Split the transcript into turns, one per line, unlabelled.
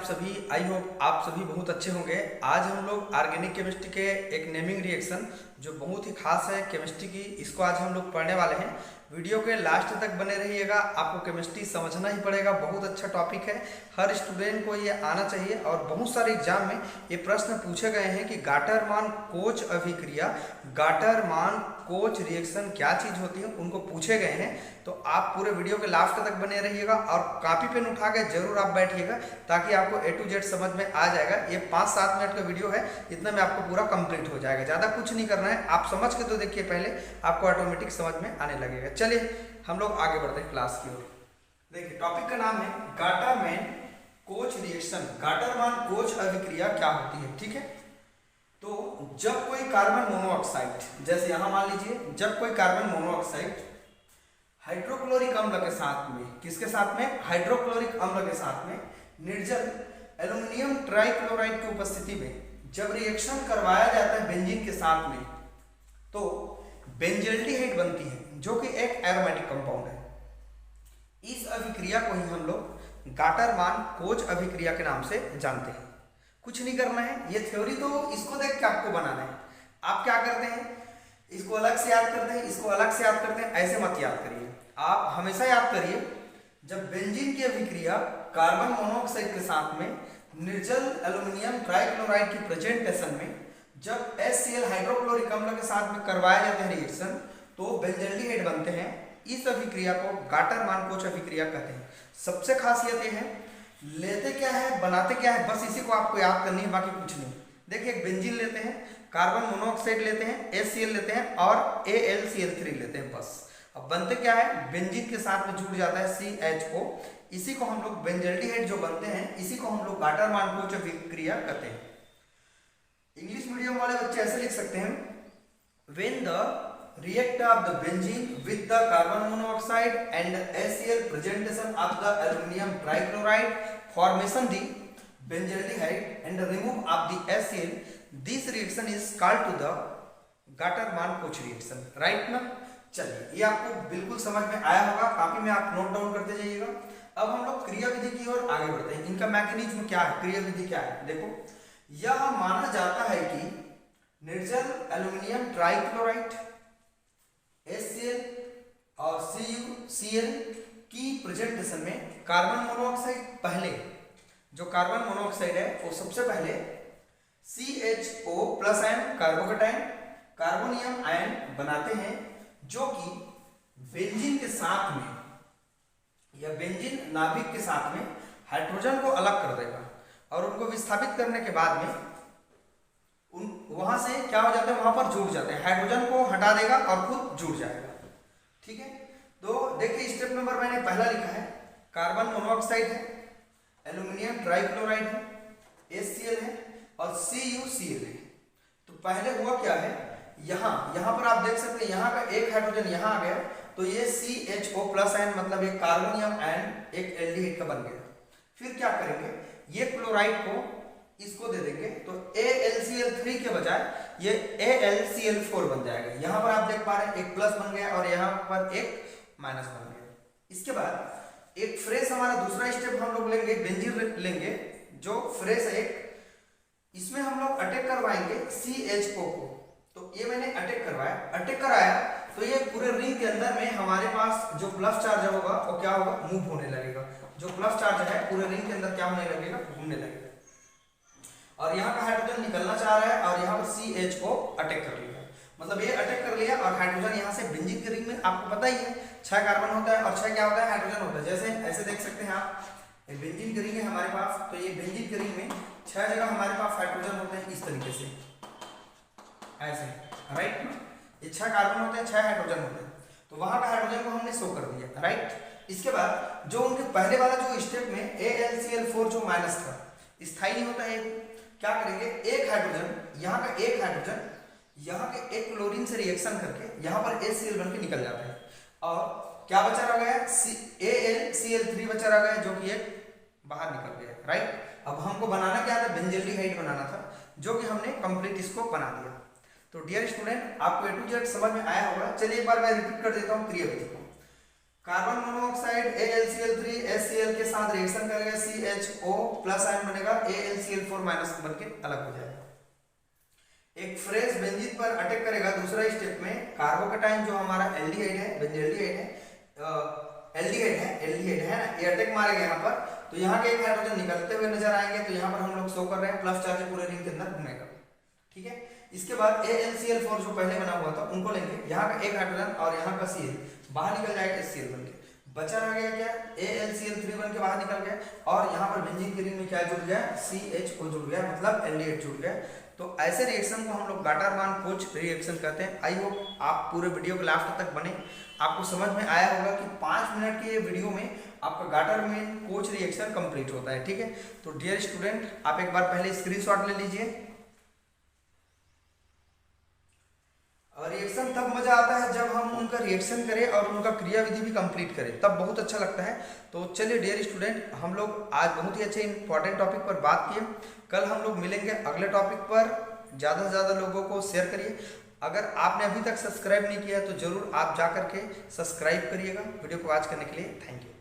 सभी, I hope आप सभी बहुत अच्छे होंगे। आज हम लोग ऑर्गेनिक केमिस्ट्री के एक नेमिंग रिएक्शन जो बहुत ही खास है केमिस्ट्री की, इसको आज हम लोग पढ़ने वाले हैं। वीडियो के लास्ट तक बने रहिएगा, आपको केमिस्ट्री समझना ही पड़ेगा। बहुत अच्छा टॉपिक है, हर स्टूडेंट को ये आना चाहिए और बहुत सारे एग्जाम में ये प्रश्न पूछे गए हैं कि गाटरमान कोच अभिक्रिया, गाटरमान कोच रिएक्शन क्या चीज़ होती है, उनको पूछे गए हैं। तो आप पूरे वीडियो के लास्ट तक बने रहिएगा और कॉपी पेन उठा के जरूर आप बैठिएगा ताकि आपको A to Z समझ में आ जाएगा। ये 5-7 मिनट का वीडियो है, इतना में आपको पूरा कंप्लीट हो जाएगा। ज़्यादा कुछ नहीं करना है, आप समझ के तो देखिए, पहले आपको ऑटोमेटिक समझ में आने लगेगा। चलिए हम लोग आगे बढ़ते हैं क्लास की ओर। देखिए टॉपिक का नाम है Gattermann coach reaction. Gattermann coach अभिक्रिया क्या होती है, ठीक है। तो जब कोई कार्बन मोनोऑक्साइड, जैसे यहां मान लीजिए, जब कोई कार्बन मोनोऑक्साइड हाइड्रोक्लोरिक अम्ल के साथ में, किसके साथ में, हाइड्रोक्लोरिक अम्ल के साथ में निर्जल एल्युमिनियम ट्राइक्लोराइड की उपस्थिति में जब रिएक्शन करवाया जाता है बेंजीन के साथ में, तो बेंजल्डिहाइड बनती है जो कि एक एरोमेटिक कंपाउंड है। इस अभिक्रिया को ही हम लोग गाटरमान कोच अभिक्रिया के नाम से जानते हैं। कुछ नहीं करना है, ये थ्योरी तो इसको देख के आपको बनाना है। आप क्या करते हैं, इसको अलग से याद करते हैं, इसको अलग से याद करते हैं, ऐसे मत याद करिए। आप हमेशा याद करिए, जब बेंजीन की अभिक्रिया कार्बन मोनोऑक्साइड के साथ में निर्जल एल्युमिनियम ट्राइक्लोराइड की प्रेजेंटेशन में जब HCl हाइड्रोक्लोरिक अम्ल के साथ में करवाया जाता है रिएक्शन, तो बेंजल्डिहाइड बनते हैं। इस अभिक्रिया को गाटरमान कोच अभिक्रिया कहते हैं। सबसे खासियत ये है, लेते क्या है बनाते क्या है, बस इसी को आपको याद करनी है, बाकी कुछ नहीं। देखिए एक बेंजीन लेते हैं, कार्बन मोनोऑक्साइड लेते हैं, HCl लेते हैं और AlCl3 लेते हैं, बस। अब बनते क्या है, बेंजीन के साथ में जुड़ जाता है CHO। इसी को हम लोग बेंजल्डिहाइड जो बनते हैं, इसी को हम लोग गाटरमान कोच अभिक्रिया कहते हैं। इंग्लिश मीडियम वाले बच्चे ऐसे लिख सकते हैं, when the reaction of the benzene with the carbon monoxide and HCl presentation of the aluminum trichloride formation the benzaldehyde and the remove of the HCl, this reaction is called to the Gattermann coach reaction, right ना। चलिए ये आपको बिल्कुल समझ में आया होगा, copy में आप नोट डाउन करते जाइएगा। अब हम लोग क्रिया विधि की ओर आगे बढ़ते हैं। इनका मैकेनिज्म क्या है, क्रिया विधि क्या है, देखो। यह माना जाता है कि निर्जल एल्युमिनियम ट्राइक्लोराइड HCl और CuCl की प्रेजेंटेशन में कार्बन मोनोऑक्साइड, पहले जो कार्बन मोनोऑक्साइड है वो सबसे पहले CHO plus ion carbocation carbonium ion बनाते हैं, जो कि बेंजीन के साथ में या बेंजीन नाभिक के साथ में हाइड्रोजन को अलग कर देगा और उनको विस्थापित करने के बाद में वहां से क्या हो जाता है, वहां पर जुड़ जाते हैं, हाइड्रोजन को हटा देगा और खुद जुड़ जाएगा, ठीक है। तो देखिए स्टेप नंबर मैंने पहला लिखा है, कार्बन मोनोऑक्साइड है, एल्युमिनियम ट्राइक्लोराइड है, HCl है और CuCl है। तो पहले हुआ क्या है, यहाँ पर आप देख सकते हैं, यहाँ का एक हाइड्रोजन यहाँ आ गया, तो ये CHO प्लस आयन मतलब एक कार्बोनियम आयन एक एल्डिहाइड का बन गया। फिर क्या करेंगे, ये क्लोराइड को इसको दे देंगे, तो AlCl3 के बजाय ये AlCl4 बन जाएगा। यहां पर आप देख पा रहे हैं एक प्लस बन गया और यहां पर एक माइनस बन गया। इसके बाद एक फ्रेश हमारा दूसरा स्टेप हम लोग लेंगे, बेंजीन लेंगे जो फ्रेश है एक, इसमें हम लोग अटैक करवाएंगे CHO को। तो ये मैंने अटैक करवाया, अटैक कराया, तो ये पूरे रिंग के अंदर में हमारे पास जो प्लस चार्ज होगा वो क्या होगा, मूव होने लगेगा। जो प्लस चार्ज है पूरे रिंग के अंदर क्या होने लगेगा, घूमने लगेगा। और यहाँ का हाइड्रोजन निकलना चाह रहा है और यहाँ पर CHO अटैक कर लिया, मतलब ये अटैक कर लिया और हाइड्रोजन यहाँ से बेंजीन के रिंग में, आपको पता ही है 6 कार्बन होता है और 6 क्या होता है, हाइड्रोजन होता है। जैसे ऐसे देख सकते हैं आप, बेंजीन के रिंग है हमारे पास, तो ये बेंजीन के रिंग में 6 जगह हमारे पास हाइड्रोजन होते हैं, इस तरीके से ऐसे, राइट। ये 6 कार्बन होते हैं, 6 हाइड्रोजन होते हैं, तो वहां का हाइड्रोजन को हमने शो कर दिया, राइट। इसके बाद जो उनके पहले वाला जो स्टेप में AlCl4 जो माइनस था, स्थायी नहीं होता है, क्या करेंगे, एक हाइड्रोजन, यहाँ का एक हाइड्रोजन यहाँ के एक क्लोरीन से रिएक्शन करके यहाँ पर HCl बन के निकल जाता है और क्या बचा रह गया, AlCl3 बचा रह गया, जो कि एक बाहर निकल गया, राइट। अब हमको बनाना क्या था, बेंजल्डिहाइड बनाना था, जो कि हमने कंप्लीट इसको बना दिया। तो डियर स्टूडेंट, आपको A to Z समझ में आया होगा। चलिए एक बार मैं रिपीट कर देता हूँ क्रिया विधि को। कार्बन मोनोऑक्साइड AlCl3 HCl के साथ रिएक्शन करेगा, CHO प्लस आयन बनेगा, AlCl4 माइनस बन के अलग हो जाएगा। एक फ्रेश बेंजीन पर अटैक करेगा दूसरा स्टेप में, कार्बोकेटाइन जो हमारा एल्डिहाइड है, बेंजल्डिहाइड है, एल्डिहाइड है ना, ये अटैक मारेगा यहाँ पर, तो यहाँ के एक हाइड्रोजन निकलते हुए नजर आएंगे, तो यहाँ पर हम लोग शो कर रहे हैं प्लस चार्ज पूरे रिंग के अंदर घूमेगा, ठीक है। इसके बाद AlCl4 जो पहले बना हुआ था उनको लेंगे, यहाँ का एक हाइड्रोजन और यहाँ का Cl बाहर निकल जाएगा HCl बन के, बचा रह गया क्या, AlCl3 बन के बाहर निकल गया, और यहाँ पर बेंजीन की रिंग में क्या जुड़ गया, CHO जुड़ गया, मतलब एल्डिहाइड जुड़ गया। तो ऐसे रिएक्शन को हम लोग गाटर-मान-कोच रिएक्शन कहते हैं। आई होप आप पूरे वीडियो के लास्ट तक बने, आपको समझ में आया होगा कि 5 मिनट के वीडियो में आपका गाटर-मान-कोच रिएक्शन कंप्लीट होता है, ठीक है। तो डियर स्टूडेंट, आप एक बार पहले स्क्रीनशॉट ले लीजिए। और रिएक्शन तब मजा आता है जब हम उनका रिएक्शन करें और उनका क्रियाविधि भी कंप्लीट करें, तब बहुत अच्छा लगता है। तो चलिए डियर स्टूडेंट, हम लोग आज बहुत ही अच्छे इंपॉर्टेंट टॉपिक पर बात किए, कल हम लोग मिलेंगे अगले टॉपिक पर। ज़्यादा से ज़्यादा लोगों को शेयर करिए। अगर आपने अभी तक सब्सक्राइब नहीं किया तो जरूर आप जा करके सब्सक्राइब करिएगा। वीडियो को वॉच करने के लिए थैंक यू।